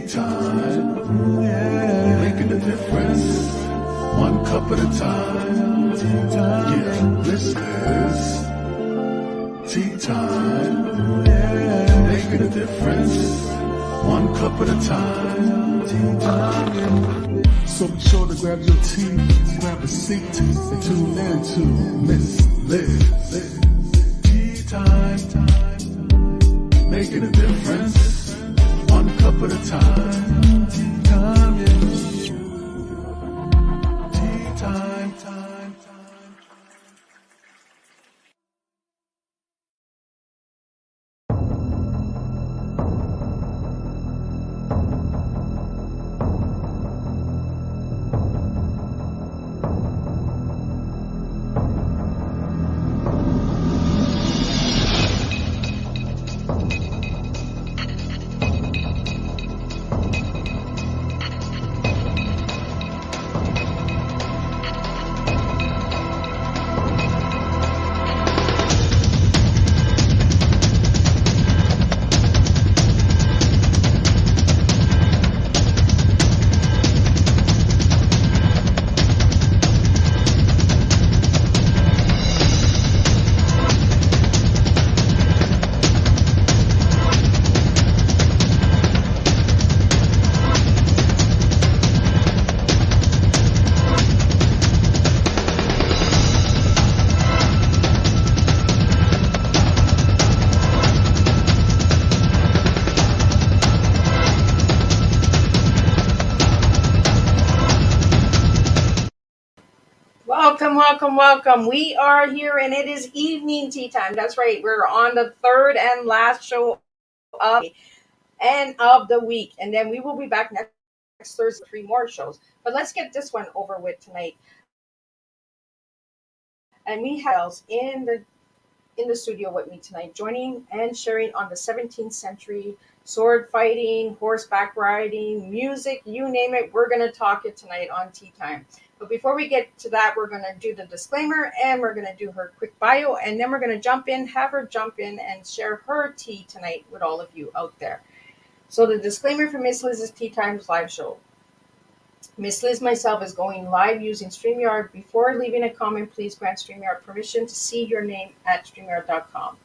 Tea time, yeah, making a difference, one cup at a time. Tea time, yeah, this is tea time, yeah, making a difference, one cup at a time. Tea time, yeah. So be sure to grab your tea, grab a seat, and tune in to Miss Liz. Tea time, making a difference, one cup at a time. Tea time, yeah. Tea time, time. Welcome. We are here and it is evening tea time. That's right. We're on the third and last show of end of the week. And then we will be back next Thursday, 3 more shows. But let's get this one over with tonight. And we have in the studio with me tonight, joining and sharing on the 17th century sword fighting, horseback riding, music, you name it. We're going to talk it tonight on Tea Time. But before we get to that, we're going to do the disclaimer and we're going to do her quick bio. And then we're going to have her jump in and share her tea tonight with all of you out there. So the disclaimer for Miss Liz's Tea Times live show. Miss Liz myself is going live using StreamYard. Before leaving a comment, please grant StreamYard permission to see your name at StreamYard.com.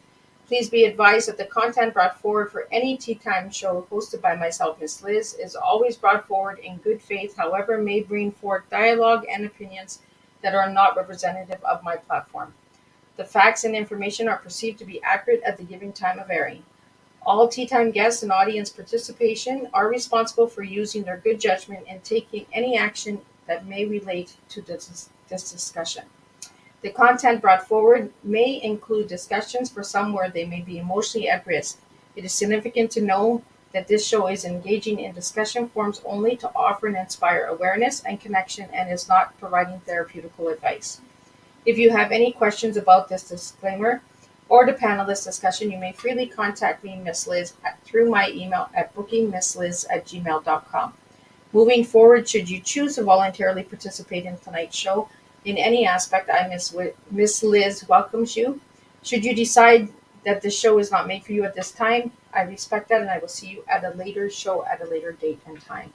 Please be advised that the content brought forward for any Tea Time show hosted by myself, Miss Liz, is always brought forward in good faith, however, may bring forth dialogue and opinions that are not representative of my platform. The facts and information are perceived to be accurate at the given time of airing. All Tea Time guests and audience participation are responsible for using their good judgment and taking any action that may relate to this discussion. The content brought forward may include discussions for some where they may be emotionally at risk. It is significant to know that this show is engaging in discussion forums only to offer and inspire awareness and connection and is not providing therapeutical advice. If you have any questions about this disclaimer, or the panelist discussion, you may freely contact me, Miss Liz, through my email at bookingmissliz@gmail.com. Moving forward, should you choose to voluntarily participate in tonight's show in any aspect, Miss Liz welcomes you. Should you decide that the show is not made for you at this time, I respect that and I will see you at a later show at a later date and time.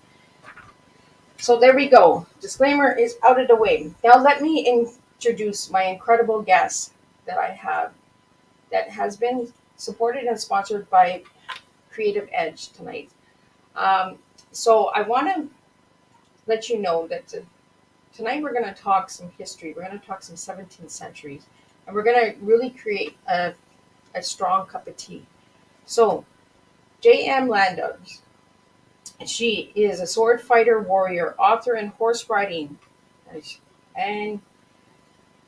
So there we go. Disclaimer is out of the way. Now let me introduce my incredible guest that I have that has been supported and sponsored by Creative Edge tonight. So I want to let you know that tonight we're going to talk some history. We're going to talk some 17th centuries. And we're going to really create a strong cup of tea. So J.M. Landels, she is a sword fighter, warrior, author, and horse riding. And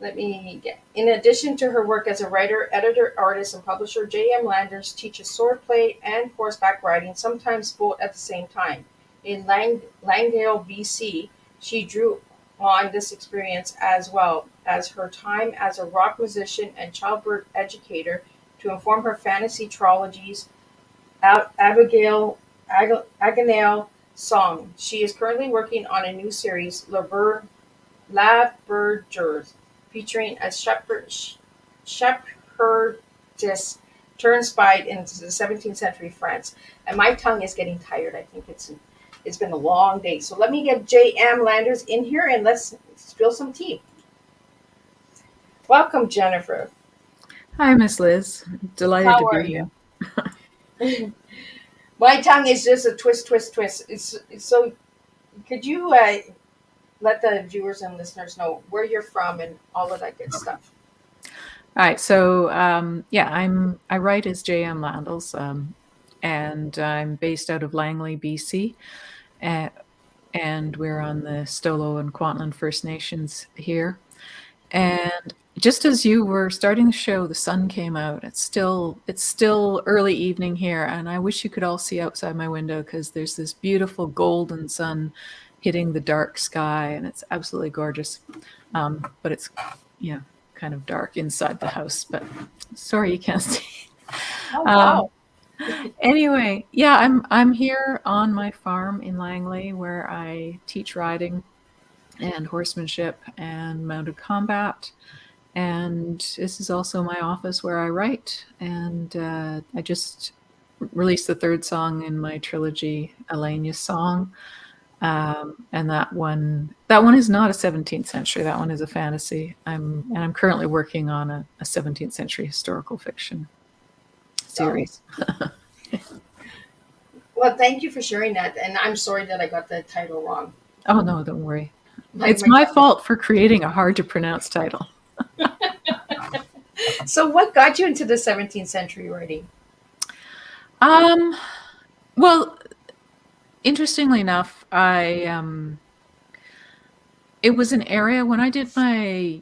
in addition to her work as a writer, editor, artist, and publisher, J.M. Landels teaches swordplay and horseback riding, sometimes both at the same time. In Langdale, BC, she drew on this experience as well as her time as a rock musician and childbirth educator to inform her fantasy trilogies, Abigail Song. She is currently working on a new series, La Bergers, featuring a shepherdess turnspite into the 17th century France. And my tongue is getting tired. I think it's been a long day. So let me get J.M. Landers in here and let's spill some tea. Welcome, Jennifer. Hi, Miss Liz. Delighted How to are be here. you? My tongue is just a twist, twist, twist. It's so. Could you let the viewers and listeners know where you're from and all of that good stuff? All right, so I write as J.M. Landels, and I'm based out of Langley, BC, and we're on the Stolo and Kwantlen First Nations here. And just as you were starting the show, the sun came out. It's still early evening here, and I wish you could all see outside my window because there's this beautiful golden sun hitting the dark sky, and it's absolutely gorgeous. But it's kind of dark inside the house. But sorry you can't see. Oh wow! Anyway, yeah, I'm here on my farm in Langley where I teach riding and horsemanship and mounted combat. And this is also my office where I write. And I just released the third song in my trilogy, Elenia's Song. And that one is not a 17th century. That one is a fantasy. I'm currently working on a 17th century historical fiction series. Well, thank you for sharing that. And I'm sorry that I got the title wrong. Oh no, don't worry. It's my fault for creating a hard to pronounce title. So what got you into the 17th century writing? Well, interestingly enough, it was an area when I did my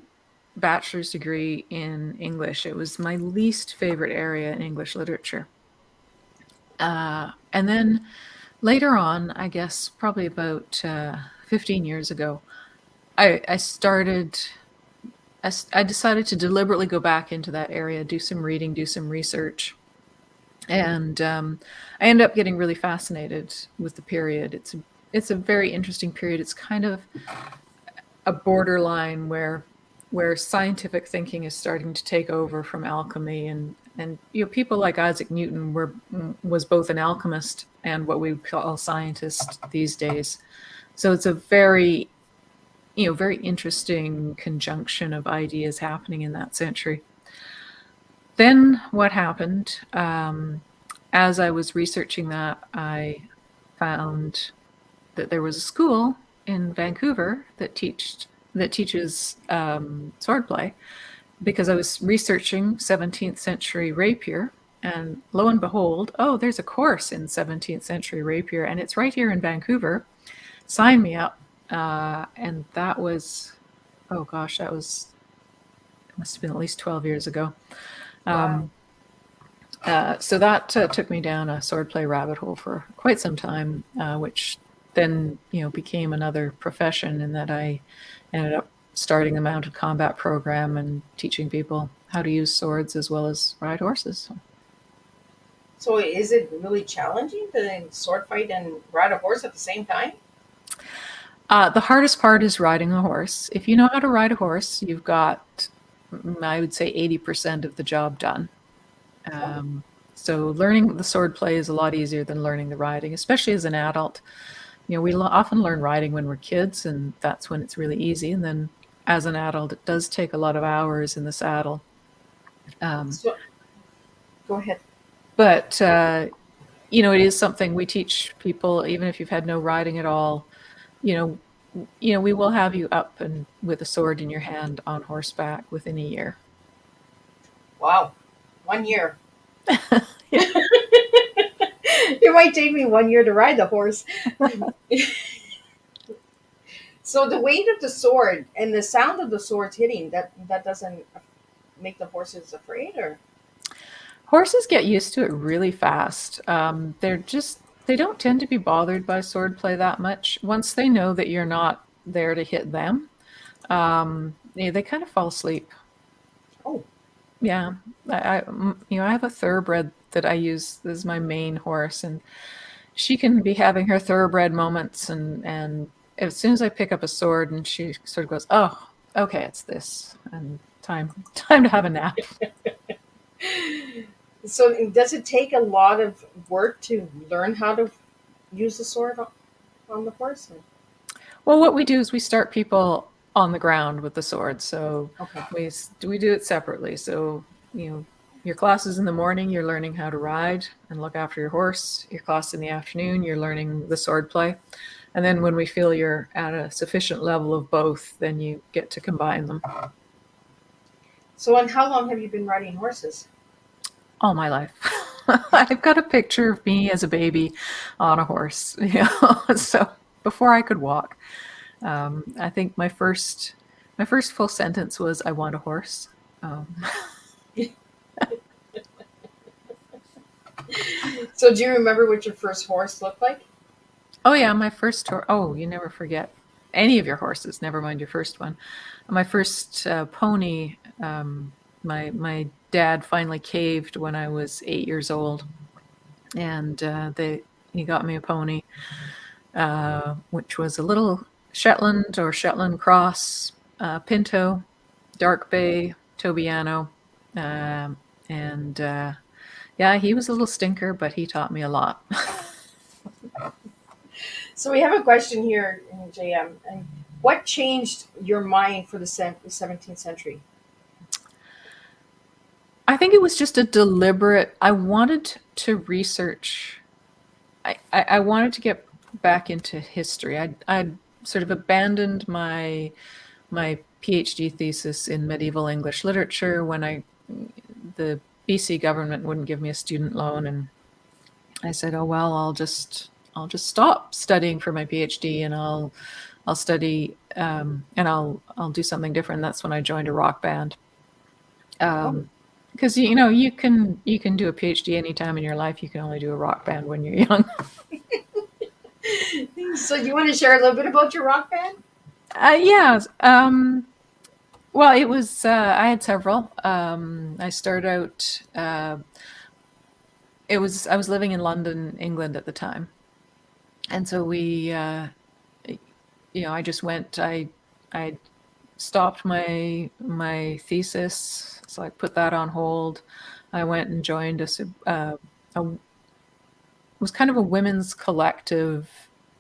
bachelor's degree in English, it was my least favorite area in English literature. And then later on, I guess probably about 15 years ago, I decided to deliberately go back into that area, do some reading, do some research. And I ended up getting really fascinated with the period. It's a very interesting period. It's kind of a borderline where scientific thinking is starting to take over from alchemy, and people like Isaac Newton was both an alchemist and what we would call scientist these days. So it's a very interesting conjunction of ideas happening in that century. Then what happened, as I was researching that, I found that there was a school in Vancouver that teaches swordplay, because I was researching 17th century rapier, and lo and behold, there's a course in 17th century rapier, and it's right here in Vancouver. Sign me up. And that was, it must have been at least 12 years ago. Wow. So that took me down a swordplay rabbit hole for quite some time, which then, became another profession, in that I ended up starting the mounted combat program and teaching people how to use swords as well as ride horses. So is it really challenging to sword fight and ride a horse at the same time? The hardest part is riding a horse. If you know how to ride a horse, you've got, I would say, 80% of the job done. So learning the sword play is a lot easier than learning the riding, especially as an adult. We often learn riding when we're kids, and that's when it's really easy. And then as an adult, it does take a lot of hours in the saddle. So, go ahead. But, it is something we teach people, even if you've had no riding at all. We will have you up and with a sword in your hand on horseback within a year. Wow. 1 year. It might take me 1 year to ride the horse. So the weight of the sword and the sound of the swords hitting, that doesn't make the horses afraid, or? Horses get used to it really fast. They don't tend to be bothered by swordplay that much. Once they know that you're not there to hit them, they kind of fall asleep. Oh. Yeah. I have a thoroughbred that I use as my main horse, and she can be having her thoroughbred moments, and as soon as I pick up a sword, and she sort of goes, "Oh, okay, it's this," and time to have a nap. So does it take a lot of work to learn how to use the sword on the horse? Well, what we do is we start people on the ground with the sword. So Okay. we do it separately. So, your class is in the morning, you're learning how to ride and look after your horse. Your class in the afternoon, you're learning the sword play. And then when we feel you're at a sufficient level of both, then you get to combine them. So, and how long have you been riding horses? All my life. I've got a picture of me as a baby on a horse, so before I could walk. I think my first full sentence was, "I want a horse." Um, So, do you remember what your first horse looked like? oh yeah, my first horse. Oh, you never forget any of your horses. Never mind your first one. My first pony. My dad finally caved when I was 8 years old, and he got me a pony, which was a little Shetland or Shetland cross Pinto, dark bay Tobiano, and yeah, he was a little stinker, but he taught me a lot. So, we have a question here in JM. And what changed your mind for the 17th century? I think it was just a deliberate. I wanted to research. I wanted to get back into history. I'd sort of abandoned my PhD thesis in medieval English literature when the BC government wouldn't give me a student loan, and I said, "Oh well, I'll just stop studying for my PhD, and I'll study, and I'll do something different." That's when I joined a rock band. Oh, Because you can do a PhD anytime in your life. You can only do a rock band when you're young. so do you want to share a little bit about your rock band? Yeah. Well, it was. I had several. I started out. I was living in London, England at the time, and so I just went. I stopped my thesis, so I put that on hold. I went and joined a was kind of a women's collective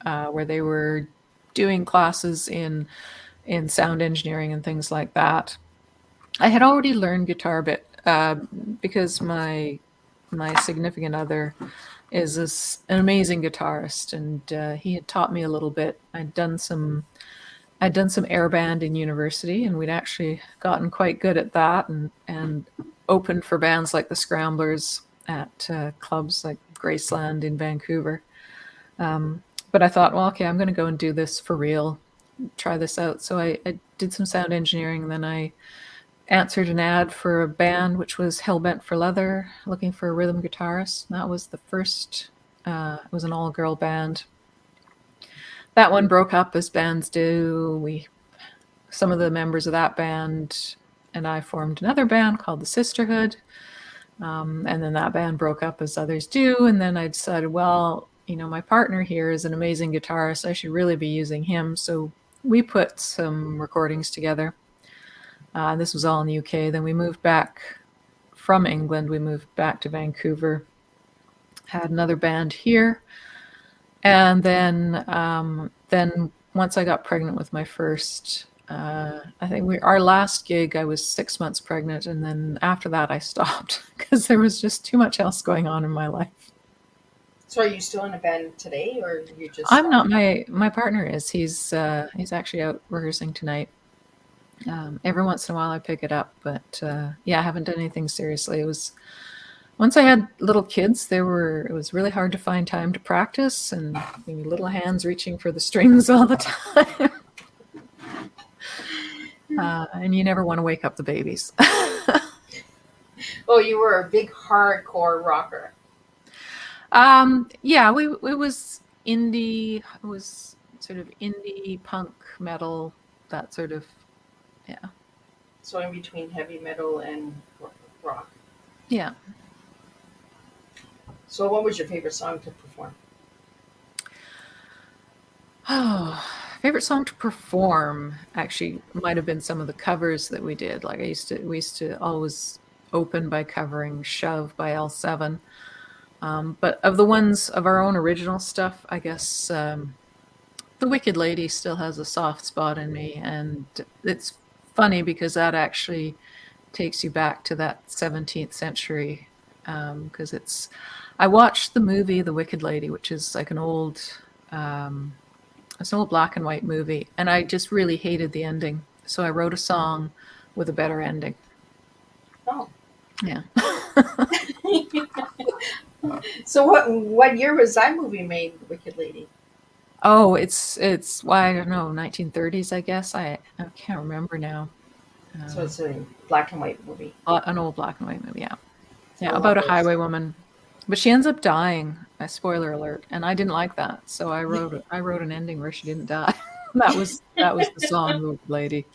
where they were doing classes in sound engineering and things like that. I had already learned guitar a bit because my significant other is an amazing guitarist, and he had taught me a little bit. I'd done some air band in university, and we'd actually gotten quite good at that, and opened for bands like the Scramblers at clubs like Graceland in Vancouver. But I thought, well, okay, I'm going to go and do this for real, try this out. So I did some sound engineering, and then I answered an ad for a band which was Hellbent for Leather, looking for a rhythm guitarist. That was the first. It was an all-girl band. That one broke up as bands do. Some of the members of that band and I formed another band called the Sisterhood. And then that band broke up as others do. And then I decided, well, my partner here is an amazing guitarist. I should really be using him. So we put some recordings together. This was all in the UK. Then we moved back from England. We moved back to Vancouver. Had another band here. And then once I got pregnant with my first, I think our last gig, I was 6 months pregnant, and then after that I stopped because there was just too much else going on in my life. So, are you still in a band today, or you just I'm not. stopped? My partner is. He's actually out rehearsing tonight. Every once in a while I pick it up, but yeah, I haven't done anything seriously. It was Once I had little kids, it was really hard to find time to practice, and little hands reaching for the strings all the time. And you never want to wake up the babies. Oh, you were a big hardcore rocker. Yeah, it was indie. It was sort of indie punk metal, that sort of. Yeah, So, in between heavy metal and rock. yeah. So, what was your favorite song to perform? Oh, favorite song to perform actually might have been some of the covers that we did. Like we used to always open by covering Shove by L7. But of the ones of our own original stuff, I guess The Wicked Lady still has a soft spot in me. And it's funny because that actually takes you back to that 17th century. Because I watched the movie The Wicked Lady, which is like it's an old black and white movie, and I just really hated the ending. So I wrote a song with a better ending. Oh. Yeah. So what year was that movie made, Wicked Lady? Oh, it's why I don't know, 1930s, I guess. I can't remember now. So it's a black and white movie. An old black and white movie, yeah. Yeah, I love about a those. highwaywoman. But she ends up dying. A spoiler alert, and I didn't like that. So I wrote an ending where she didn't die. that was the song, The Wicked Lady.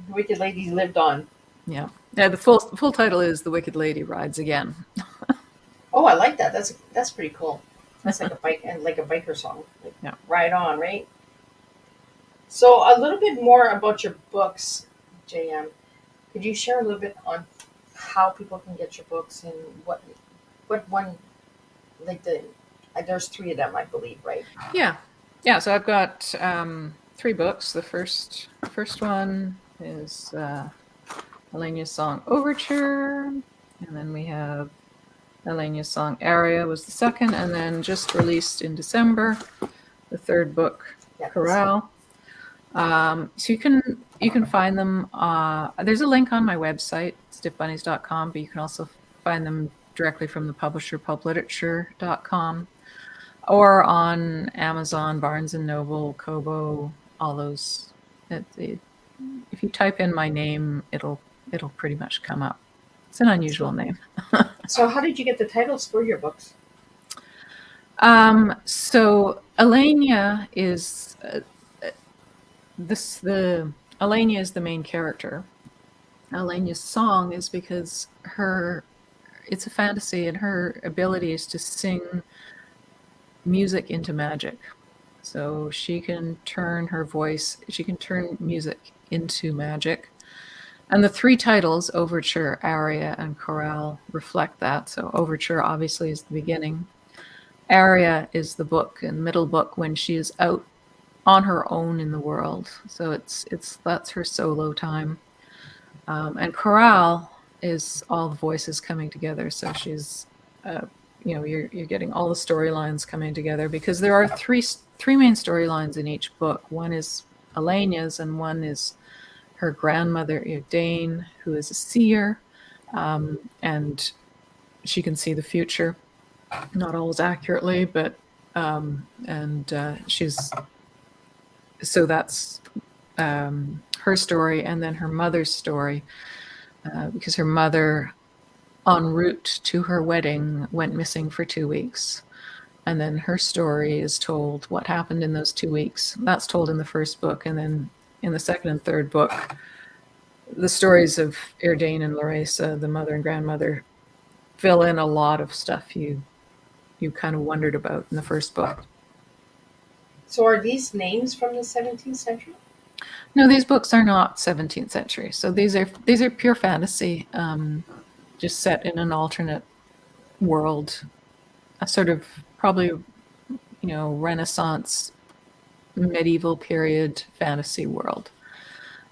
Wicked Lady lived on. Yeah. Yeah, the full title is The Wicked Lady Rides Again. Oh, I like that. That's pretty cool. That's like a biker song. Like, Yeah. Ride on, right? So a little bit more about your books, JM. Could you share a little bit on how people can get your books and what one like there's three of them, I believe, right? Yeah. Yeah, so I've got 3 books. The first one is Alenia's Song Overture, and then we have Alenia's Song Aria was the second, and then just released in December, the third book, Yeah. Chorale. So you can find them. There's a link on my website, stiffbunnies.com, but you can also find them directly from the publisher, pulpliterature.com, or on Amazon, Barnes and Noble, Kobo, all those. If you type in my name, it'll pretty much come up. It's an unusual name. So how did you get the titles for your books? So Alenia is Alenia is the main character. Alenia's song is because it's a fantasy, and her ability is to sing music into magic. So she can turn music into magic. And the 3 titles, Overture, Aria, and Chorale, reflect that. So Overture obviously is the beginning. Aria is the book, and middle book when she is out on her own in the world. So that's her solo time. And Chorale is all the voices coming together. So she's, you're getting all the storylines coming together, because there are three main storylines in each book. One is Alenia's, and one is her grandmother, Dane, who is a seer, and she can see the future, not always accurately, but she's, so that's her story, and then her mother's story, because her mother, en route to her wedding, went missing for 2 weeks. And then her story is told, what happened in those 2 weeks. That's told in the first book. And then in the second and third book, the stories of Dane and Larissa, the mother and grandmother, fill in a lot of stuff you kind of wondered about in the first book. So are these names from the 17th century? No, these books are not 17th century. So these are pure fantasy, just set in an alternate world, a sort of probably, Renaissance, medieval period fantasy world.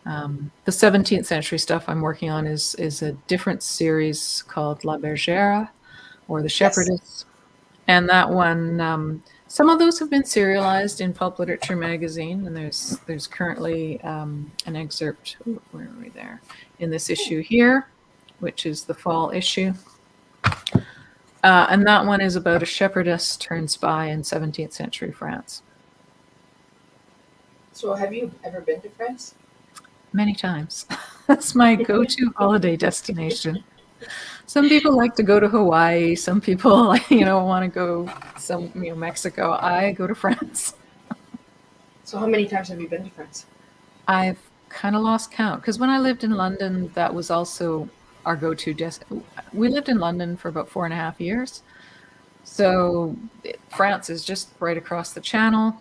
The 17th century stuff I'm working on is a different series called La Bergère, or the Shepherdess. Yes. And that one, some of those have been serialized in Pulp Literature magazine, and there's currently an excerpt. Where are we there? In this issue here, which is the fall issue. And that one is about a shepherdess turned spy in 17th century France. So have you ever been to France? Many times. That's my go-to holiday destination. Some people like to go to Hawaii. Some people, want to go Mexico. I go to France. So how many times have you been to France? I've kind of lost count, because when I lived in London, that was also our go-to we lived in London for about 4.5 years. So France is just right across the channel.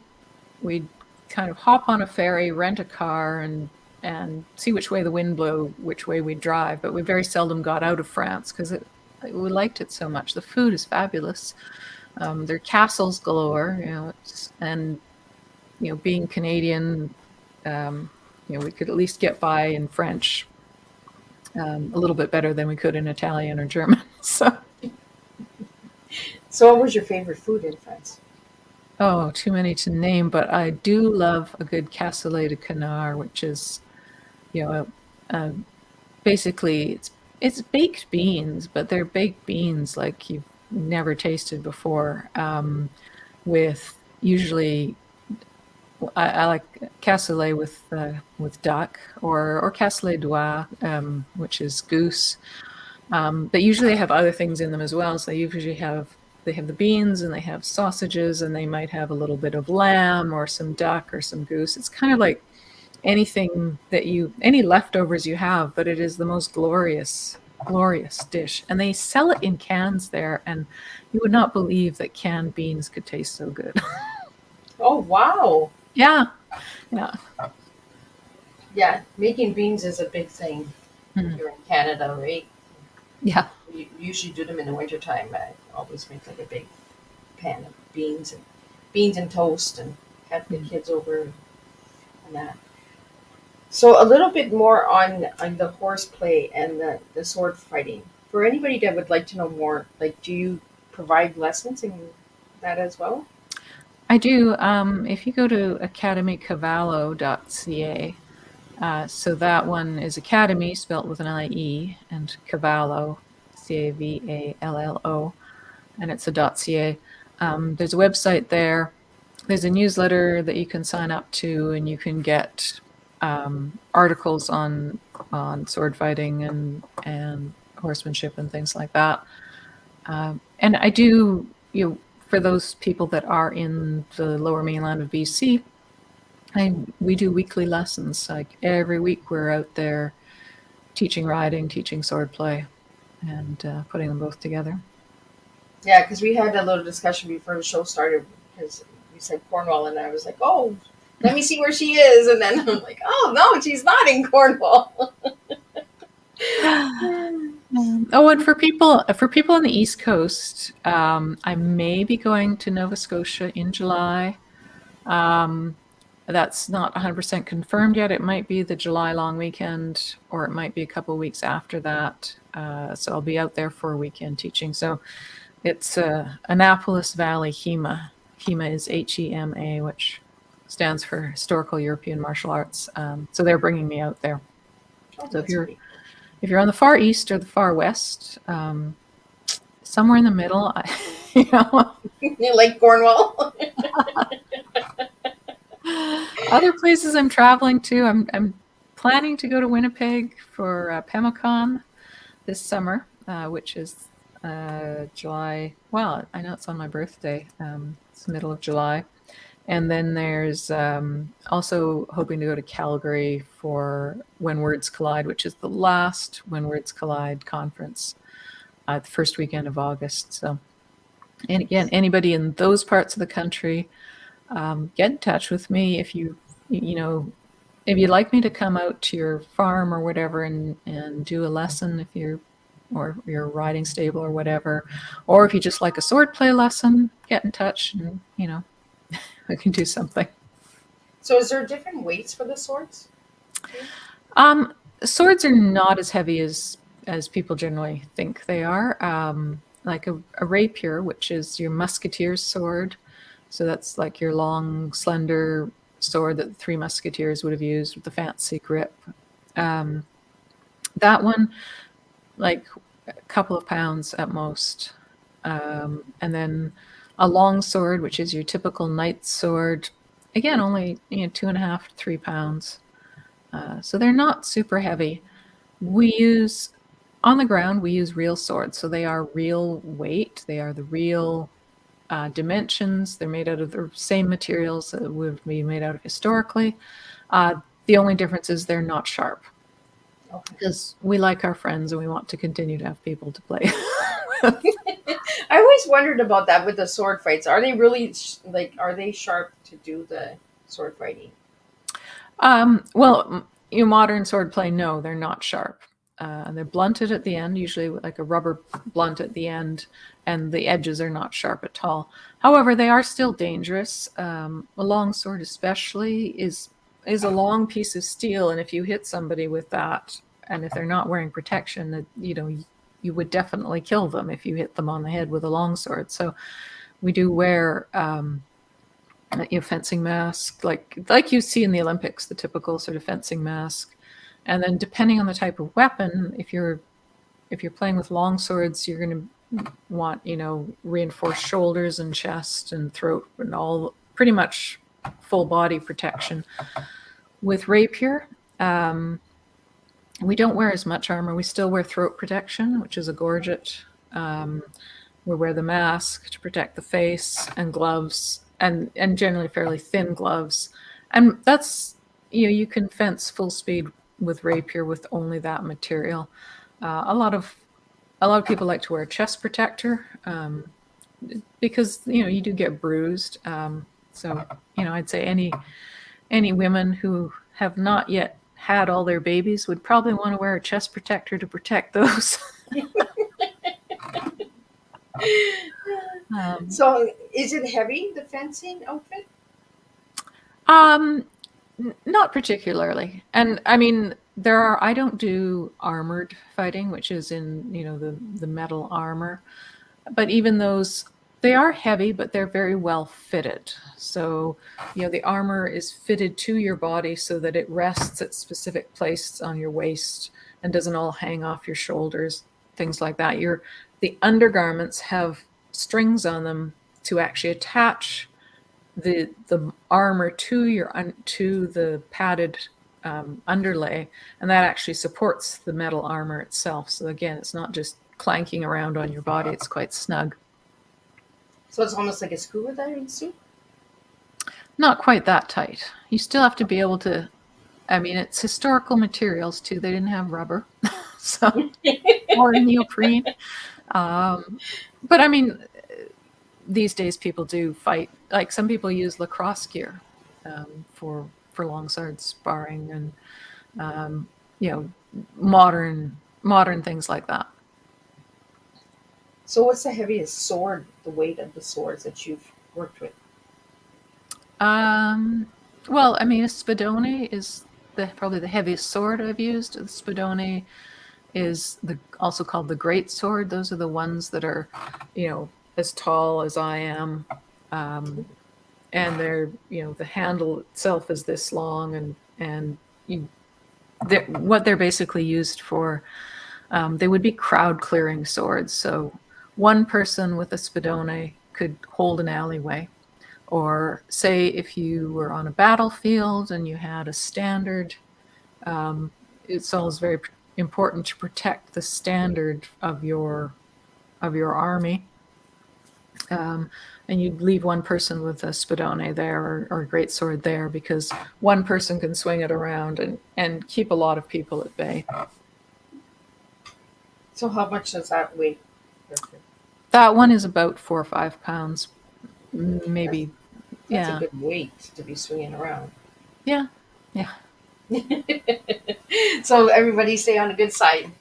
We'd kind of hop on a ferry, rent a car, and and see which way the wind blew, which way we drive. But we very seldom got out of France because we liked it so much. The food is fabulous. There are castles galore, and being Canadian, we could at least get by in French a little bit better than we could in Italian or German. So, what was your favorite food in France? Oh, too many to name, but I do love a good cassoulet de canard, which is, you know, uh, basically it's baked beans, but they're baked beans like you've never tasted before. With usually, I like cassoulet with duck or cassoulet d'oie, which is goose. But usually they have other things in them as well. So they have the beans and they have sausages and they might have a little bit of lamb or some duck or some goose. It's kind of like any leftovers you have, but it is the most glorious dish. And they sell it in cans there, and you would not believe that canned beans could taste so good. Oh, wow. Yeah. Yeah. Yeah, making beans is a big thing here in Canada, right? Yeah. We usually do them in the wintertime. I always make like a big pan of beans and toast, and have the kids over and that. So a little bit more on the horseplay and the sword fighting. For anybody that would like to know more, like, do you provide lessons in that as well? I do. If you go to academycavallo.ca, so that one is academy spelt with an IE, and cavallo, CAVALLO, and it's a .ca. There's a website there. There's a newsletter that you can sign up to, and you can get articles on sword fighting and horsemanship and things like that. And I do, for those people that are in the lower mainland of BC, we do weekly lessons. Like every week we're out there teaching riding, teaching swordplay, and putting them both together. Yeah, because we had a little discussion before the show started, because you said Cornwall, and I was like, oh, let me see where she is. And then I'm like, oh, no, she's not in Cornwall. Oh, and for people on the East Coast, I may be going to Nova Scotia in July. That's not 100% confirmed yet. It might be the July long weekend, or it might be a couple of weeks after that. So I'll be out there for a weekend teaching. So it's Annapolis Valley HEMA. HEMA is HEMA, which stands for Historical European Martial Arts. So they're bringing me out there. Oh, So if you're on the far east or the far west, somewhere in the middle, like Cornwall. Other places I'm traveling to, I'm planning to go to Winnipeg for PEMACON this summer, which is July. Well, I know it's on my birthday. It's the middle of July. And then there's also hoping to go to Calgary for When Words Collide, which is the last When Words Collide conference, the first weekend of August. So, and again, anybody in those parts of the country, get in touch with me if if you'd like me to come out to your farm or whatever and do a lesson, or your riding stable or whatever, or if you just like a sword play lesson, get in touch and we can do something. So is there different weights for the swords? Swords are not as heavy as people generally think they are. Like a rapier, which is your musketeer's sword. So that's like your long, slender sword that the Three Musketeers would have used with the fancy grip. That one, like a couple of pounds at most. And then a long sword, which is your typical knight's sword, again, only 2.5 to 3 pounds. So they're not super heavy. On the ground, we use real swords. So they are real weight. They are the real dimensions. They're made out of the same materials that would be made out of historically. The only difference is they're not sharp. Because we like our friends and we want to continue to have people to play. I always wondered about that with the sword fights. Are they really are they sharp to do the sword fighting? Well, modern swordplay, no, they're not sharp. They're blunted at the end, usually with like a rubber blunt at the end, and the edges are not sharp at all. However, they are still dangerous. A long sword, especially, is a long piece of steel, and if you hit somebody with that, and if they're not wearing protection, you would definitely kill them if you hit them on the head with a long sword. So we do wear fencing mask, like you see in the Olympics, the typical sort of fencing mask. And then depending on the type of weapon, if you're playing with long swords, you're going to want, reinforced shoulders and chest and throat and all, pretty much full body protection. With rapier, we don't wear as much armor. We still wear throat protection, which is a gorget. We wear the mask to protect the face, and gloves, and generally fairly thin gloves. And that's, you can fence full speed with rapier with only that material. A lot of people like to wear a chest protector because you do get bruised. So I'd say any women who have not yet had all their babies would probably want to wear a chest protector to protect those. So is it heavy, the fencing outfit? Not particularly. And I mean, I don't do armored fighting, which is in, the metal armor. But even those, they are heavy, but they're very well fitted. So, the armor is fitted to your body so that it rests at specific places on your waist and doesn't all hang off your shoulders, things like that. The undergarments have strings on them to actually attach the armor to the padded underlay, and that actually supports the metal armor itself. So again, it's not just clanking around on your body, it's quite snug. So it's almost like a scuba diving suit? Not quite that tight. You still have to be able to, it's historical materials too. They didn't have rubber, so or neoprene. But these days people do fight. Like some people use lacrosse gear for long sword sparring, and modern things like that. So what's the heaviest sword, the weight of the swords that you've worked with? Well, a spadone is probably the heaviest sword I've used. The spadone is also called the great sword. Those are the ones that are, as tall as I am, and they're, the handle itself is this long, and what they're basically used for. They would be crowd clearing swords. So one person with a spadone could hold an alleyway. Or say if you were on a battlefield and you had a standard, it's always very important to protect the standard of your army. And you'd leave one person with a spadone there or a great sword there, because one person can swing it around and keep a lot of people at bay. So how much does that weigh? That one is about 4 or 5 pounds, maybe. That's Yeah. a good weight to be swinging around. Yeah. So everybody stay on the good side.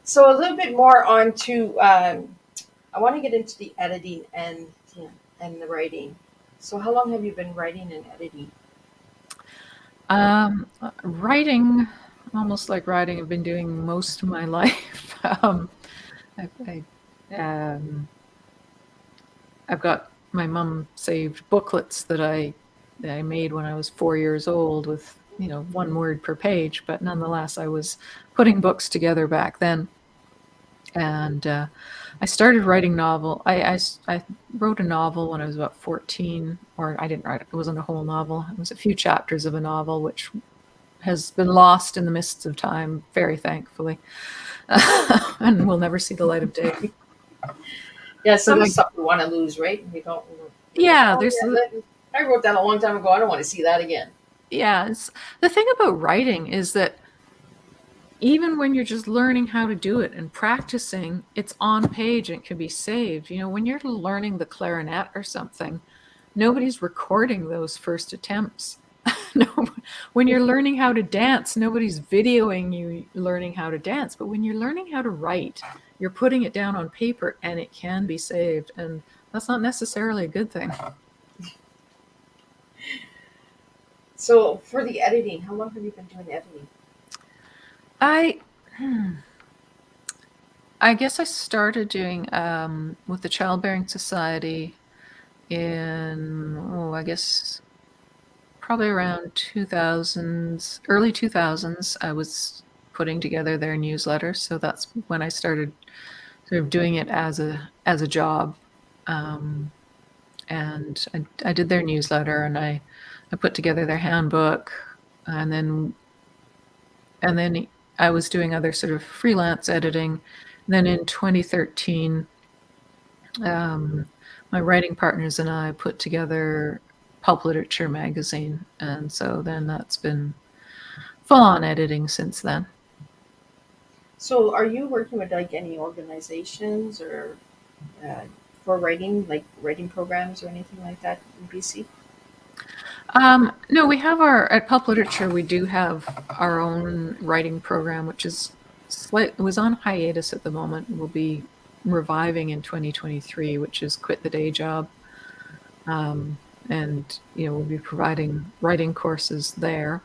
So a little bit more on to, I want to get into the editing and the writing. So how long have you been writing and editing? Writing, almost like writing, I've been doing most of my life. I've got my mom saved booklets that I made when I was 4 years old with, one word per page, but nonetheless, I was putting books together back then. And I started writing novel. I wrote a novel when I was about 14, or I didn't write it. It wasn't a whole novel. It was a few chapters of a novel, which has been lost in the mists of time, very thankfully, and will never see the light of day. Yeah, some stuff we want to lose, right? We don't. Yeah, I wrote that a long time ago. I don't want to see that again. Yeah, the thing about writing is that even when you're just learning how to do it and practicing, it's on page and it can be saved. When you're learning the clarinet or something, nobody's recording those first attempts. No, when you're learning how to dance, nobody's videoing you learning how to dance. But when you're learning how to write, you're putting it down on paper and it can be saved. And that's not necessarily a good thing. So for the editing, how long have you been doing editing? I I guess I started doing with the Childbearing Society in, I guess probably around 2000s, early 2000s. I was putting together their newsletter, so that's when I started sort of doing it as a job. And I did their newsletter, and I put together their handbook, and then I was doing other sort of freelance editing. And then in 2013, my writing partners and I put together Pulp Literature magazine, and so then that's been full-on editing since then. So are you working with like any organizations or for writing, like writing programs or anything like that in BC? No, we have at Pulp Literature, we do have our own writing program, which is it was on hiatus at the moment. We'll be reviving in 2023, which is Quit the Day Job. And, we'll be providing writing courses there.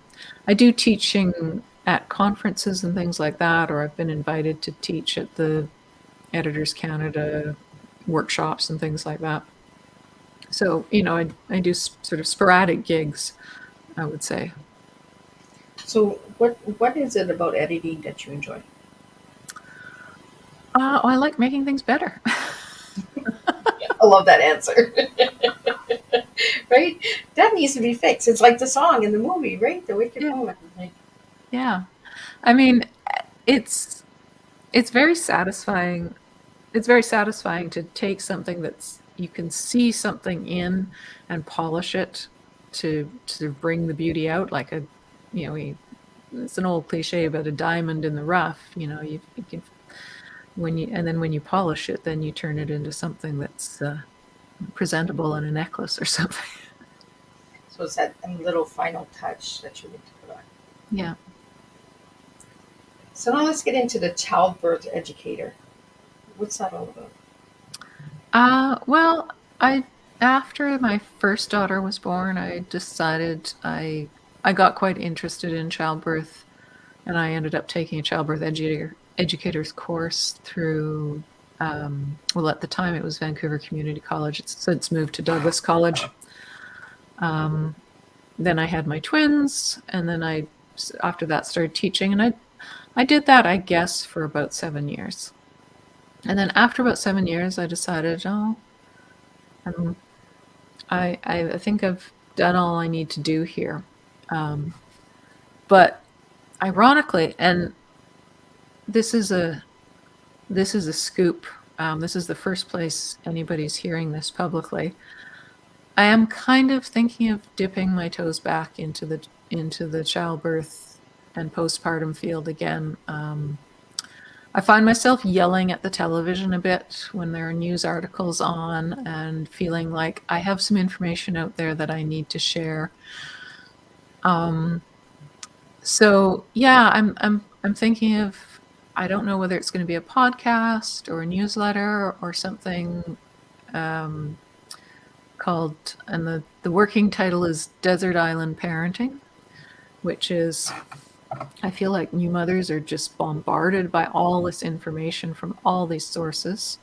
I do teaching at conferences and things like that, or I've been invited to teach at the Editors Canada workshops and things like that. So, I do sort of sporadic gigs, I would say. So what is it about editing that you enjoy? I like making things better. I love that answer. Right? That needs to be fixed. It's like the song in the movie, right? The Wicked Yeah. Woman. Like, Yeah. I mean, it's very satisfying. It's very satisfying to take something that's you can see something in and polish it to bring the beauty out, like it's an old cliche about a diamond in the rough. You can when you polish it, then you turn it into something that's presentable in a necklace or something. so it's that little final touch that you need to put on. Yeah. So now let's get into the childbirth educator. What's that all about? Well, after my first daughter was born, I decided I got quite interested in childbirth, and I ended up taking a childbirth educator's course through. At the time it was Vancouver Community College. It's since moved to Douglas College. Then I had my twins, and then after that started teaching, and I did that, I guess, for about 7 years. And then after about 7 years, I decided, I think I've done all I need to do here. But ironically, and this is a scoop. This is the first place anybody's hearing this publicly. I am kind of thinking of dipping my toes back into the childbirth and postpartum field again. I find myself yelling at the television a bit when there are news articles on, and feeling like I have some information out there that I need to share. So yeah, I'm thinking of, I don't know whether it's going to be a podcast or a newsletter or something called, and the working title is Desert Island Parenting, which is, I feel like new mothers are just bombarded by all this information from all these sources.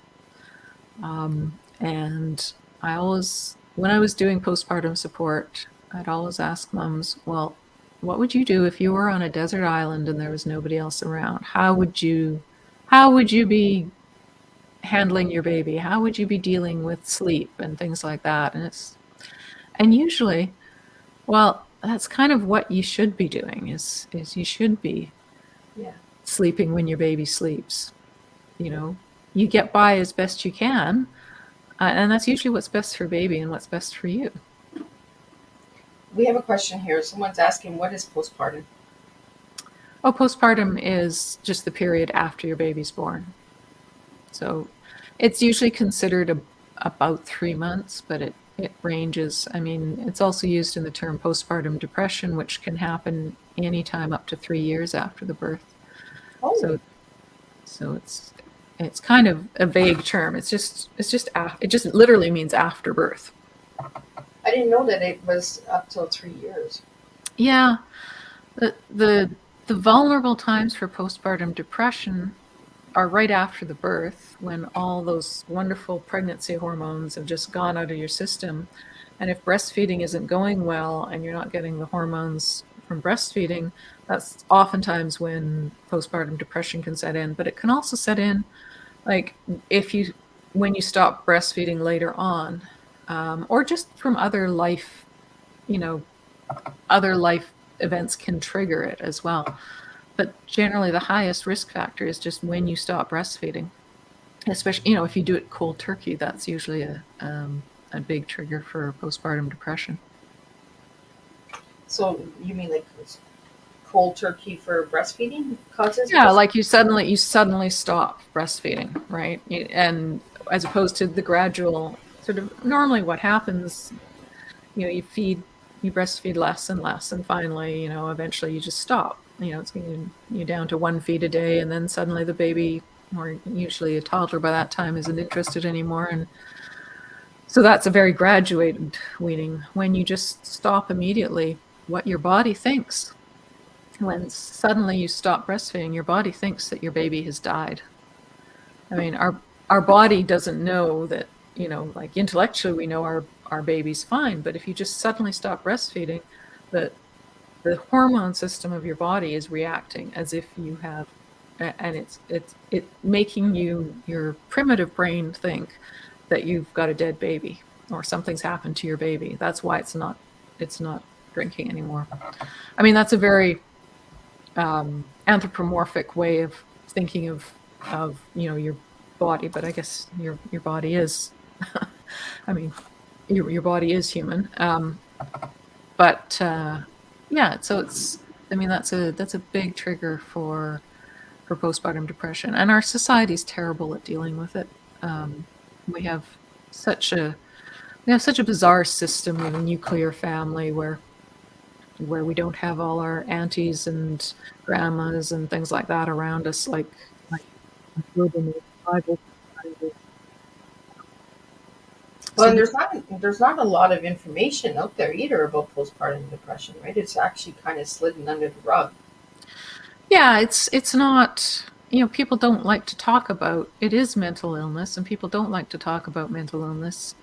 And I always, when I was doing postpartum support, I'd always ask moms, well, what would you do if you were on a desert island and there was nobody else around? How would you be handling your baby? How would you be dealing with sleep and things like that? And usually, well, that's kind of what you should be doing, is you should be sleeping when your baby sleeps. You get by as best you can, and that's usually what's best for baby and what's best for you. We have a question here. Someone's asking, what is postpartum? Oh, postpartum is just the period after your baby's born. So it's usually considered about 3 months, but it it ranges. I mean, it's also used in the term postpartum depression, which can happen anytime up to 3 years after the birth. Oh, So it's kind of a vague term. It just literally means after birth. I didn't know that it was up till 3 years. Yeah, the vulnerable times for postpartum depression are right after the birth, when all those wonderful pregnancy hormones have just gone out of your system. And if breastfeeding isn't going well and you're not getting the hormones from breastfeeding, that's oftentimes when postpartum depression can set in. But it can also set in, like, when you stop breastfeeding later on, or just from other life, other life events can trigger it as well. But generally, the highest risk factor is just when you stop breastfeeding. Especially, if you do it cold turkey, that's usually a big trigger for postpartum depression. So you mean like cold turkey for breastfeeding causes? Yeah, like you suddenly stop breastfeeding, right? And as opposed to the gradual sort of, normally what happens, you breastfeed less and less, and finally, eventually you just stop. It's getting you down to 1 feed a day, and then suddenly the baby, or usually a toddler by that time, isn't interested anymore. And so that's a very graduated weaning. When you just stop immediately, what your body thinks, when suddenly you stop breastfeeding, your body thinks that your baby has died. I mean, our body doesn't know that, like intellectually we know our baby's fine, but if you just suddenly stop breastfeeding, the hormone system of your body is reacting as if you have, and it's making your primitive brain think that you've got a dead baby or something's happened to your baby. That's why it's not drinking anymore. I mean, that's a very anthropomorphic way of thinking of your body, but I guess your body is I mean, your body is human. But yeah, so that's a big trigger for postpartum depression, and our society's terrible at dealing with it. We have such a bizarre system with a nuclear family where we don't have all our aunties and grandmas and things like that around us, like urban Bible. Well, and there's not a lot of information out there either about postpartum depression, right? It's actually kind of slidden under the rug. Yeah, it's not, people don't like to talk about it. Is mental illness, and people don't like to talk about mental illness.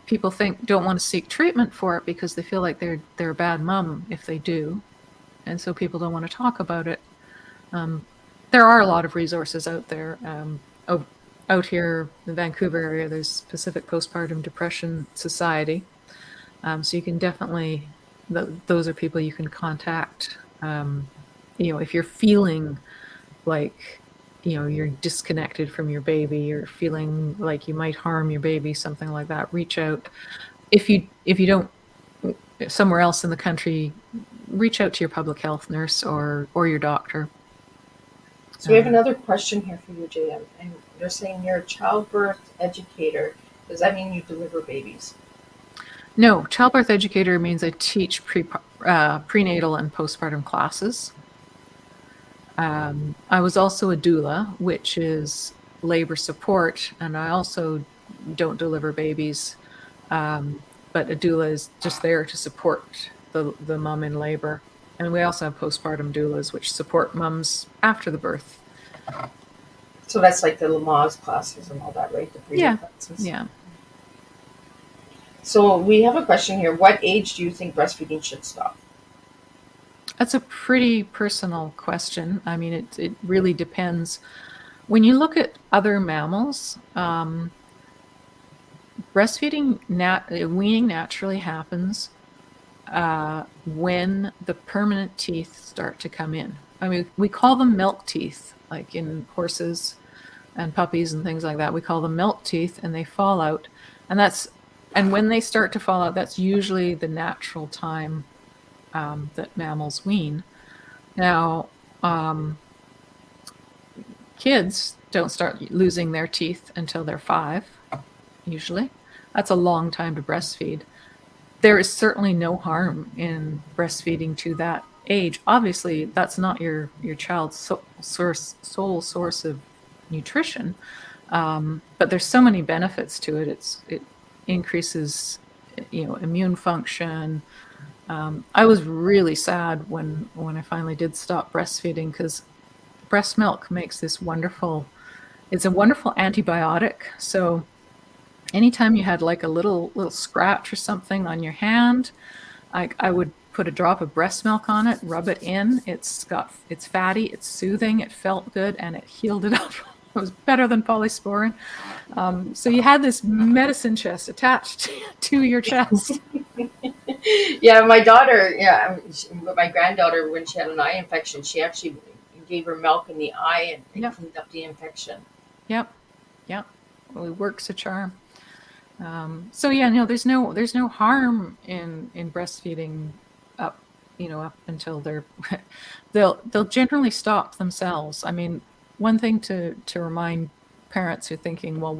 People don't want to seek treatment for it because they feel like they're a bad mom if they do, and so people don't want to talk about it. There are a lot of resources out there. Out here in the Vancouver area, there's Pacific Postpartum Depression Society, so you can definitely, those are people you can contact. If you're feeling like you're disconnected from your baby, you're feeling like you might harm your baby, something like that, reach out. If you don't, somewhere else in the country, reach out to your public health nurse or your doctor. So we have another question here for you, JM, and they're saying you're a childbirth educator. Does that mean you deliver babies? No, childbirth educator means I teach prenatal and postpartum classes. I was also a doula, which is labor support, and I also don't deliver babies, but a doula is just there to support the mom in labor. And we also have postpartum doulas, which support moms after the birth. So that's like the Lamaze classes and all that, right? The prenatal classes. Yeah. So we have a question here. What age do you think breastfeeding should stop? That's a pretty personal question. I mean, it really depends. When you look at other mammals, breastfeeding, weaning naturally happens when the permanent teeth start to come in. I mean, we call them milk teeth, like in horses and puppies and things like that. We call them milk teeth, and they fall out. And when they start to fall out, that's usually the natural time that mammals wean. Now, kids don't start losing their teeth until they're 5, usually. That's a long time to breastfeed. There is certainly no harm in breastfeeding to that age. Obviously, that's not your child's sole source of nutrition, but there's so many benefits to it. It increases, immune function. I was really sad when I finally did stop breastfeeding, because breast milk makes this wonderful. It's a wonderful antibiotic. So anytime you had like a little scratch or something on your hand, I would put a drop of breast milk on it, rub it in. It's fatty, it's soothing, it felt good, and it healed it up. It was better than polysporin. So you had this medicine chest attached to your chest. Yeah, my daughter, my granddaughter, when she had an eye infection, she actually gave her milk in the eye and Yep. cleaned up the infection. Yep. Well, it works a charm. So yeah, no, there's no harm in breastfeeding up, up until they'll generally stop themselves. I mean, one thing to remind parents who are thinking, well,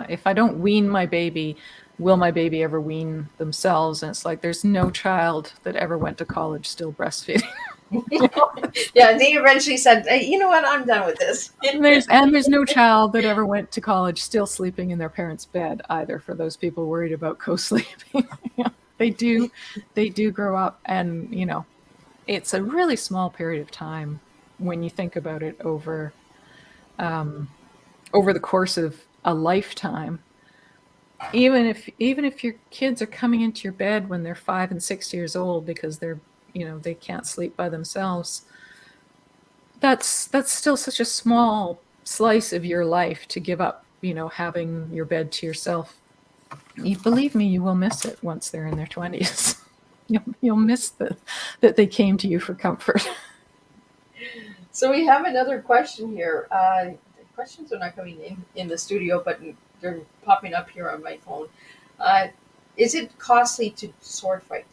if I don't wean my baby, will my baby ever wean themselves? And it's like, there's no child that ever went to college still breastfeeding. Yeah, they eventually said, hey, you know what, I'm done with this. There's no child that ever went to college still sleeping in their parents' bed either, for those people worried about co-sleeping. They do grow up, and it's a really small period of time when you think about it over the course of a lifetime. Even if your kids are coming into your bed when they're 5 and 6 years old because they can't sleep by themselves, that's still such a small slice of your life to give up, having your bed to yourself. Believe me, you will miss it once they're in their 20s. You'll miss that they came to you for comfort. So we have another question here. The questions are not coming in the studio, but they're popping up here on my phone. Is it costly to sword fight?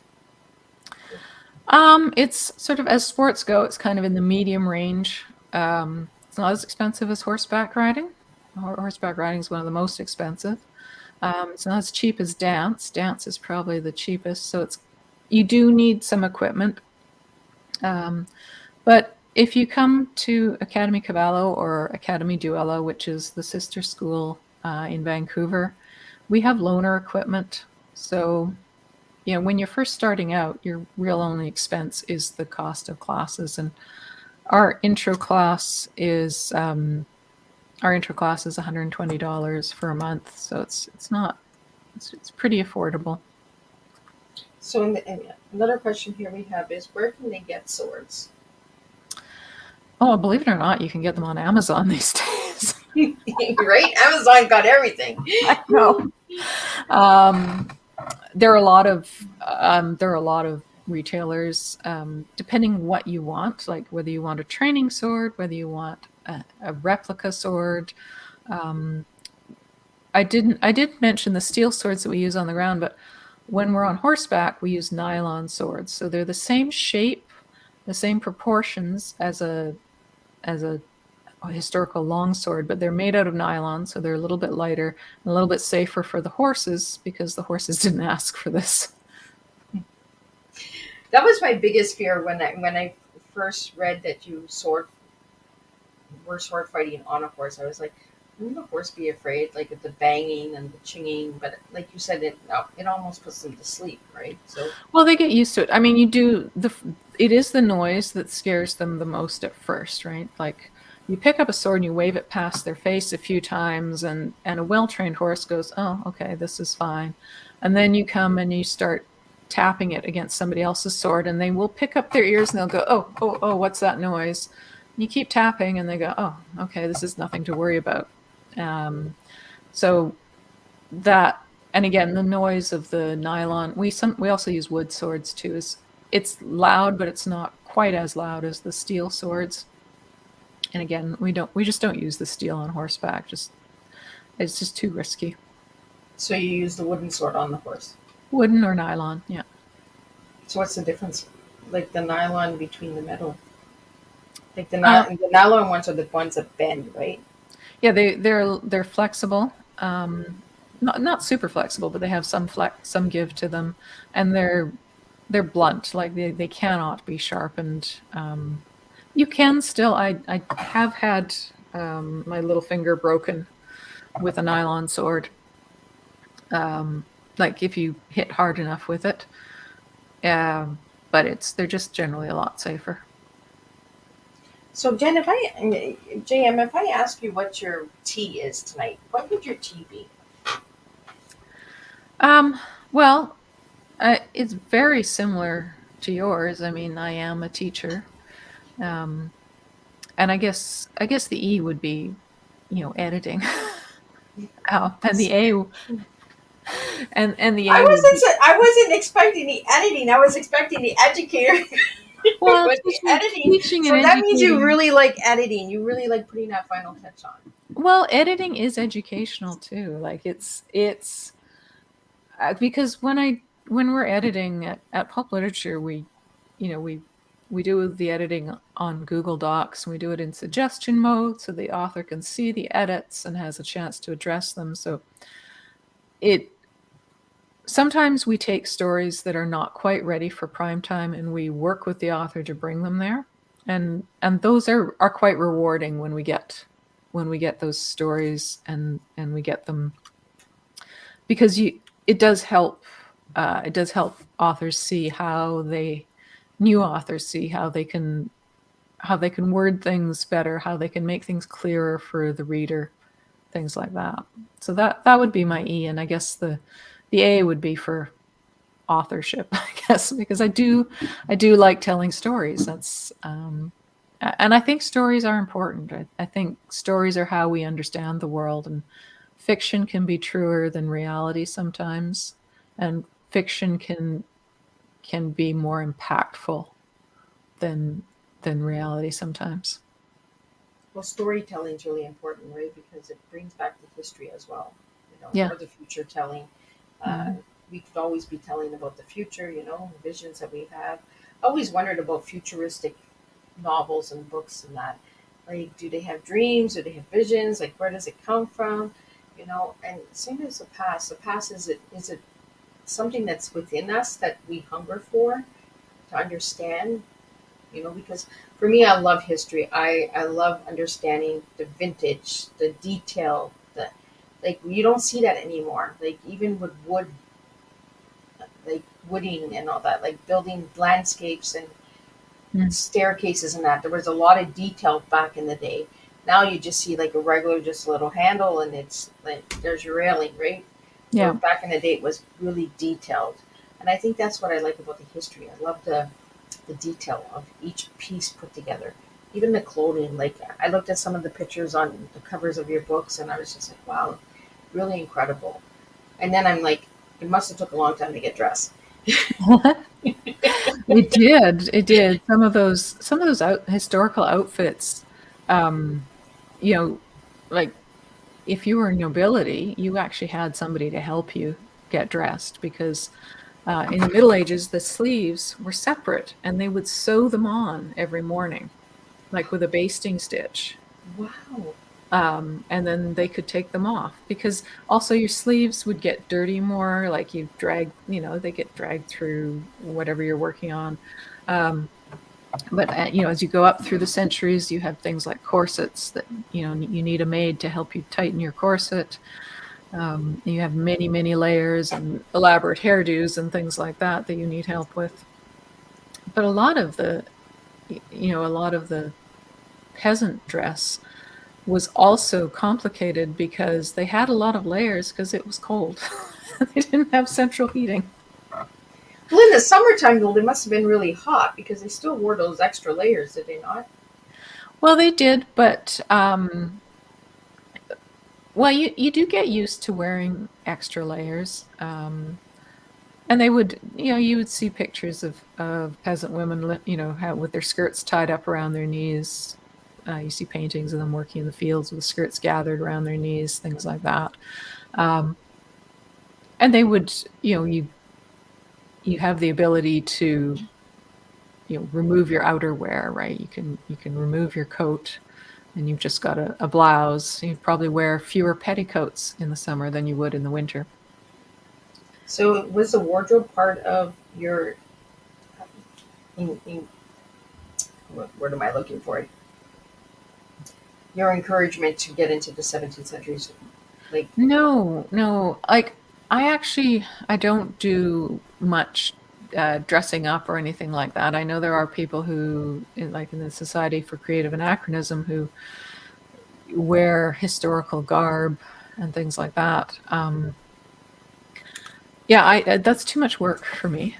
It's sort of, as sports go, it's kind of in the medium range. It's not as expensive as horseback riding. Horseback riding is one of the most expensive. It's not as cheap as dance. Dance is probably the cheapest. So you do need some equipment. But if you come to Academy Cavallo or Academy Duello, which is the sister school in Vancouver, we have loaner equipment. So when you're first starting out, your real only expense is the cost of classes. And our intro class is $120 for a month. So it's pretty affordable. So another question here we have is, where can they get swords? Oh, believe it or not, you can get them on Amazon these days. Right? Amazon got everything. I know. There are a lot of retailers, depending what you want, like whether you want a training sword, whether you want a replica sword. I did mention the steel swords that we use on the ground, but when we're on horseback, we use nylon swords. So they're the same shape, the same proportions as a historical longsword, but they're made out of nylon, so they're a little bit lighter and a little bit safer for the horses, because the horses didn't ask for this. That was my biggest fear when I first read that you were sword fighting on a horse. I was like, wouldn't the horse be afraid, like, of the banging and the chinging? But like you said, it almost puts them to sleep, right? So, well, they get used to it. I mean, it is the noise that scares them the most at first, right? Like, you pick up a sword and you wave it past their face a few times, and a well-trained horse goes, oh, okay, this is fine. And then you come and you start tapping it against somebody else's sword, and they will pick up their ears and they'll go, oh, what's that noise? And you keep tapping and they go, oh, okay, this is nothing to worry about. So that, and again, the noise of the nylon, we also use wood swords too. It's loud, but it's not quite as loud as the steel swords. And again, we just don't use the steel on horseback. It's just too risky. So you use the wooden sword on the horse? Wooden or nylon, yeah. So what's the difference, like the nylon between the metal? Like the nylon ones are the ones that bend, right? Yeah, they're flexible. not super flexible, but they have some give to them, and they're blunt. Like they cannot be sharpened. You can still. I have had my little finger broken with a nylon sword. Like if you hit hard enough with it. But they're just generally a lot safer. So, JM, if I ask you what your tea is tonight, what would your tea be? Well, it's very similar to yours. I mean, I am a teacher, um, and I guess the E would be, editing. And the A and the A would be I wasn't expecting the editing. I was expecting the educator well, with the editing. teaching and So that means you educating. really like editing. You really like putting that final touch on. Well, editing is educational too. Like it's because when we're editing at Pulp Literature, you know, we do the editing on Google Docs, and we do it in suggestion mode so the author can see the edits and has a chance to address them. So it sometimes we take stories that are not quite ready for prime time and we work with the author to bring them there. And those are quite rewarding when we get those stories and we get them, because it does help authors see new authors see how they can word things better, how they can make things clearer for the reader, things like that. So that would be my E, and I guess the A would be for authorship, I guess, because I do like telling stories. That's and I think stories are important. I think stories are how we understand the world, and fiction can be truer than reality sometimes, and fiction can be more impactful than reality sometimes. Well, storytelling is really important, right? Because it brings back the history as well, Yeah. or the future telling. Uh, Mhm. we could always be telling about the future, visions that we have. I always wondered about futuristic novels and books and that. Like, do they have dreams? Do they have visions? Like, where does it come from? And same as the past. The past, is it something that's within us that we hunger for to understand? Because for me, I love history. I love understanding the vintage, the detail, the like you don't see that anymore. Like even with wood, like wooding and all that, like building landscapes and Mm. staircases and that. There was a lot of detail back in the day. Now you just see like a regular, just a little handle, and it's like there's your railing, right? Where Yeah. back in the day it was really detailed, and I think that's what I like about the history. I love the detail of each piece put together. Even the clothing, like I looked at some of the pictures on the covers of your books, and I was just like, wow, really incredible. And then I'm like, it must have took a long time to get dressed. It did. It did. Some of those historical outfits, um, you know, like if you were nobility, you actually had somebody to help you get dressed, because in the Middle Ages, the sleeves were separate and they would sew them on every morning, like with a basting stitch. Wow. And then they could take them off, because also your sleeves would get dirty more, like they get dragged through whatever you're working on. Um, but as you go up through the centuries, you have things like corsets that you need a maid to help you tighten your corset. You have many, many layers and elaborate hairdos and things like that that you need help with. But a lot of the peasant dress was also complicated because they had a lot of layers because it was cold. They didn't have central heating. Well, in the summertime, though, they must have been really hot because they still wore those extra layers, did they not? Well, they did, but well, you do get used to wearing extra layers. And they would, you would see pictures of peasant women, with their skirts tied up around their knees. You see paintings of them working in the fields with skirts gathered around their knees, things like that. Um, and they would, you have the ability to, remove your outerwear, right? You can remove your coat, and you've just got a blouse, you'd probably wear fewer petticoats in the summer than you would in the winter. So was the wardrobe part of your in what word am I looking for? Your encouragement to get into the 17th century, like No, like I don't do much dressing up or anything like that. I know there are people who, like in the Society for Creative Anachronism, who wear historical garb and things like that. Yeah, that's too much work for me.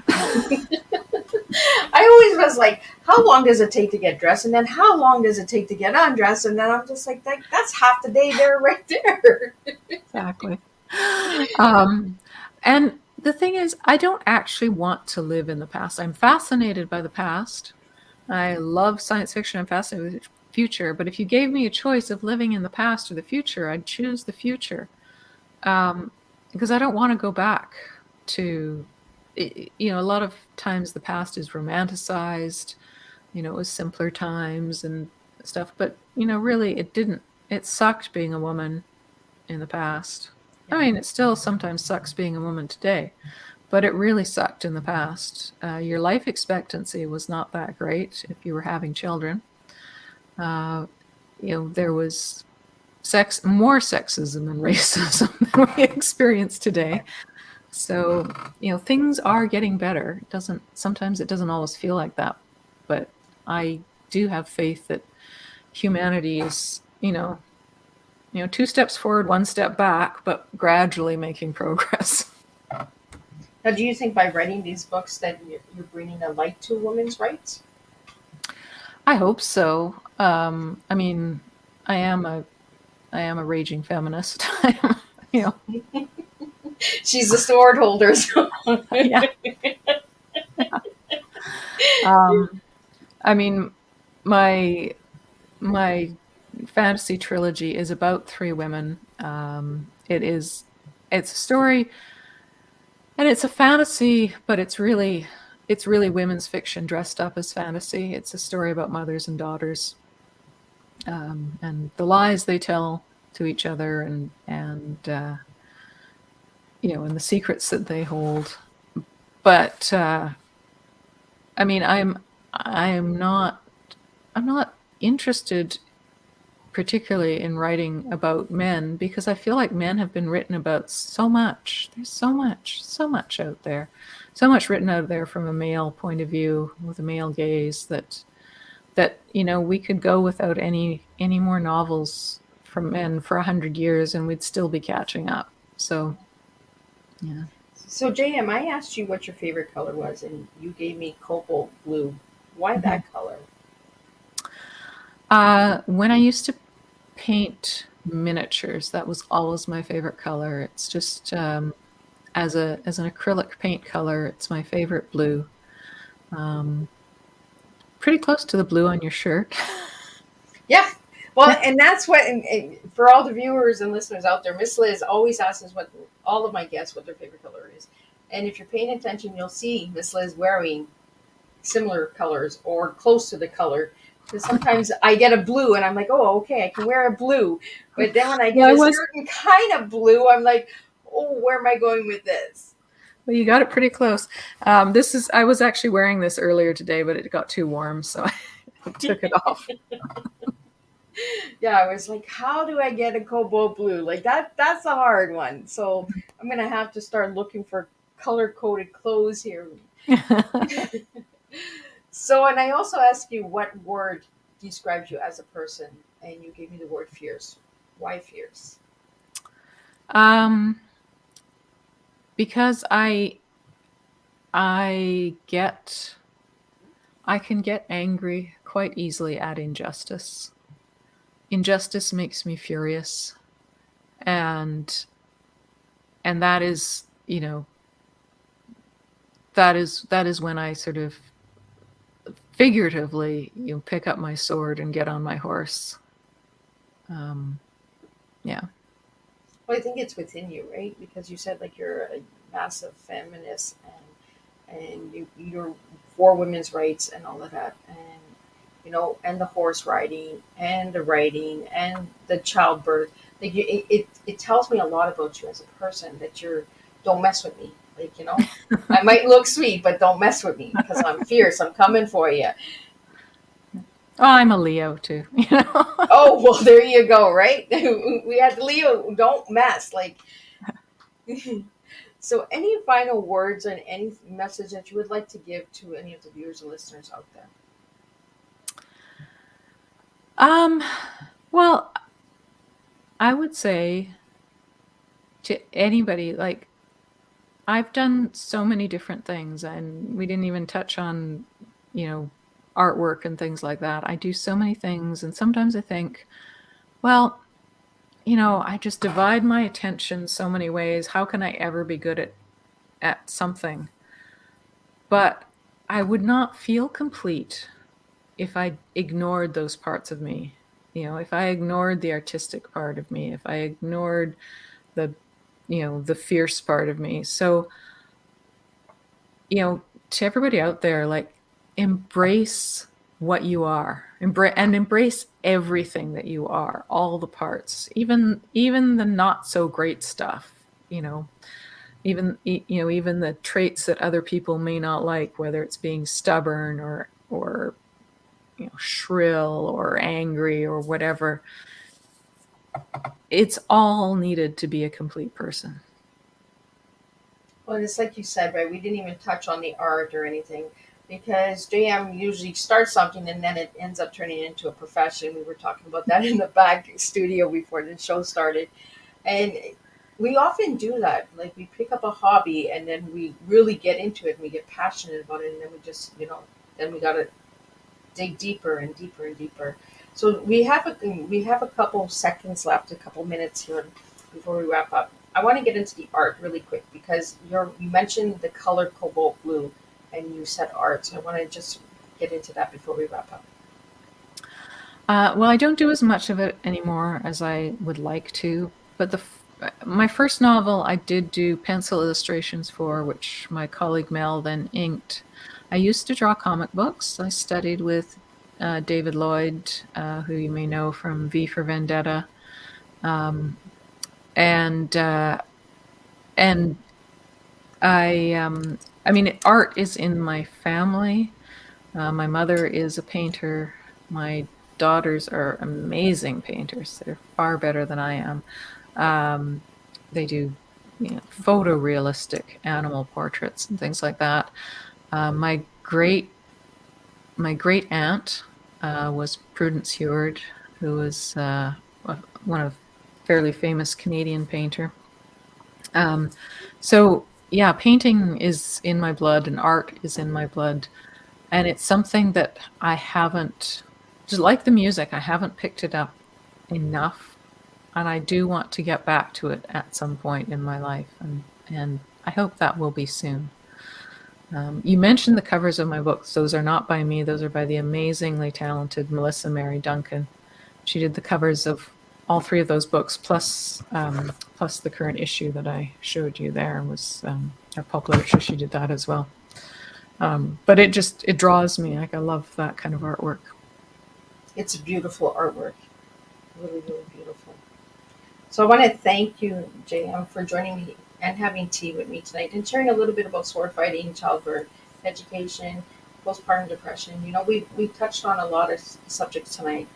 I always was like, how long does it take to get dressed, and then how long does it take to get undressed, and then I'm just like, that's half the day there, right there. Exactly. And the thing is, I don't actually want to live in the past. I'm fascinated by the past. I love science fiction. I'm fascinated with the future. But if you gave me a choice of living in the past or the future, I'd choose the future, because I don't want to go back to, a lot of times the past is romanticized. It was simpler times and stuff. But, really, it didn't. It sucked being a woman in the past. I mean, it still sometimes sucks being a woman today, but it really sucked in the past. Your life expectancy was not that great if you were having children. There was more sexism and racism than we experience today. So, things are getting better. Sometimes it doesn't always feel like that, but I do have faith that humanity is, 2 steps forward, 1 step back, but gradually making progress. Now, do you think by writing these books that you're bringing a light to women's rights? I hope so. I mean, I am a raging feminist. you know, She's the sword holder. So. yeah. I mean, my fantasy trilogy is about 3 women. It's a story, and it's a fantasy, but it's really women's fiction dressed up as fantasy. It's a story about mothers and daughters, and the lies they tell to each other, and the secrets that they hold. But I mean, I'm not interested particularly in writing about men, because I feel like men have been written about so much. There's so much out there, so much written out there from a male point of view with a male gaze that we could go without any more novels from men for 100 years and we'd still be catching up. So, yeah. So, JM, I asked you what your favorite color was, and you gave me cobalt blue. Why that color? When I used to paint miniatures, that was always my favorite color. It's just as an acrylic paint color, it's my favorite blue. Pretty close to the blue on your shirt. Yeah. Well, and that's what, and for all the viewers and listeners out there, Miss Liz always asks us all of my guests what their favorite color is. And if you're paying attention, you'll see Miss Liz wearing similar colors or close to the color. Because sometimes I get a blue and I'm like, oh, okay, I can wear a blue. But then when I get a certain kind of blue, I'm like, oh, where am I going with this? Well, you got it pretty close. I was actually wearing this earlier today, but it got too warm, so I took it off. Yeah, I was like, how do I get a cobalt blue? Like that's a hard one. So I'm gonna have to start looking for color-coded clothes here. So, and I also asked you what word describes you as a person, and you gave me the word fierce. Why fierce? Because I can get angry quite easily at injustice. Injustice makes me furious, and that is, that is when I sort of figuratively, pick up my sword and get on my horse. Yeah. Well, I think it's within you, right? Because you said like you're a massive feminist, and you're for women's rights and all of that, and and the horse riding and the writing and the childbirth. Like it tells me a lot about you as a person that don't mess with me. Like, I might look sweet, but don't mess with me because I'm fierce. I'm coming for you. Oh, I'm a Leo too. Oh, well, there you go, right? We had Leo, don't mess. Like, so any final words and any message that you would like to give to any of the viewers and listeners out there? Um, well, I would say to anybody, like, I've done so many different things, and we didn't even touch on, you know, artwork and things like that. I do so many things, and sometimes I think, well, I just divide my attention so many ways. How can I ever be good at something? But I would not feel complete if I ignored those parts of me. If I ignored the artistic part of me, if I ignored the the fierce part of me. So, to everybody out there, like, embrace what you are. Embrace everything that you are, all the parts, even the not so great stuff, even the traits that other people may not like, whether it's being stubborn or shrill or angry or whatever. It's all needed to be a complete person. Well, it's like you said, right? We didn't even touch on the art or anything because JM usually starts something and then it ends up turning into a profession. We were talking about that in the back studio before the show started. And we often do that. Like, we pick up a hobby and then we really get into it and we get passionate about it. And then we just, then we got to dig deeper and deeper and deeper. So we have a couple seconds left, a couple minutes here before we wrap up. I want to get into the art really quick because you mentioned the color cobalt blue, and you said art. So I want to just get into that before we wrap up. Well, I don't do as much of it anymore as I would like to, but my first novel I did do pencil illustrations for, which my colleague Mel then inked. I used to draw comic books. I studied with David Lloyd, who you may know from V for Vendetta, um, and and I mean, art is in my family. My mother is a painter. My daughters are amazing painters. They're far better than I am. They do, photorealistic animal portraits and things like that. My great aunt was Prudence Heward, who was one of fairly famous Canadian painter. So yeah, painting is in my blood and art is in my blood. And it's something that I haven't, just like the music, I haven't picked it up enough. And I do want to get back to it at some point in my life. And I hope that will be soon. You mentioned the covers of my books. Those are not by me. Those are by the amazingly talented Melissa Mary Duncan. She did the covers of all three of those books, plus the current issue that I showed you there was our Pulp Literature. She did that as well. But it draws me. Like, I love that kind of artwork. It's beautiful artwork. Really, really beautiful. So I want to thank you, JM, for joining me and having tea with me tonight and sharing a little bit about sword fighting, childbirth, education, postpartum depression. We touched on a lot of subjects tonight.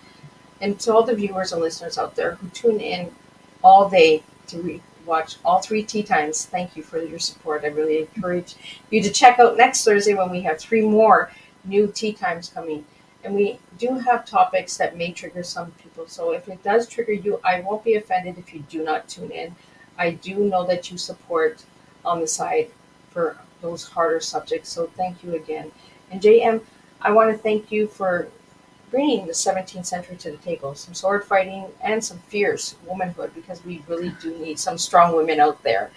And to all the viewers and listeners out there who tune in all day to watch all three tea times, thank you for your support. I really encourage you to check out next Thursday when we have 3 more new tea times coming. And we do have topics that may trigger some people. So if it does trigger you, I won't be offended if you do not tune in. I do know that you support on the side for those harder subjects. So thank you again. And JM, I want to thank you for bringing the 17th century to the table, some sword fighting and some fierce womanhood, because we really do need some strong women out there.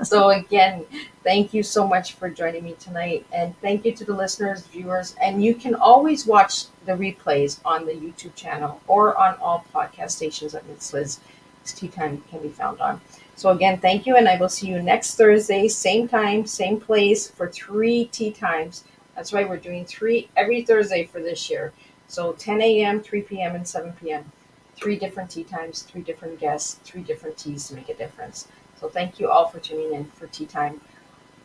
So again, thank you so much for joining me tonight, and thank you to the listeners, viewers, and you can always watch the replays on the YouTube channel or on all podcast stations that Ms. Liz's Tea Time can be found on. So again, thank you, and I will see you next Thursday, same time, same place, for 3 tea times. That's right, we're doing 3 every Thursday for this year. So 10 a.m., 3 p.m., and 7 p.m. 3 different tea times, 3 different guests, 3 different teas to make a difference. So thank you all for tuning in for Tea Time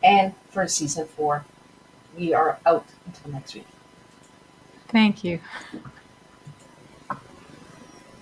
and for season 4. We are out until next week. Thank you.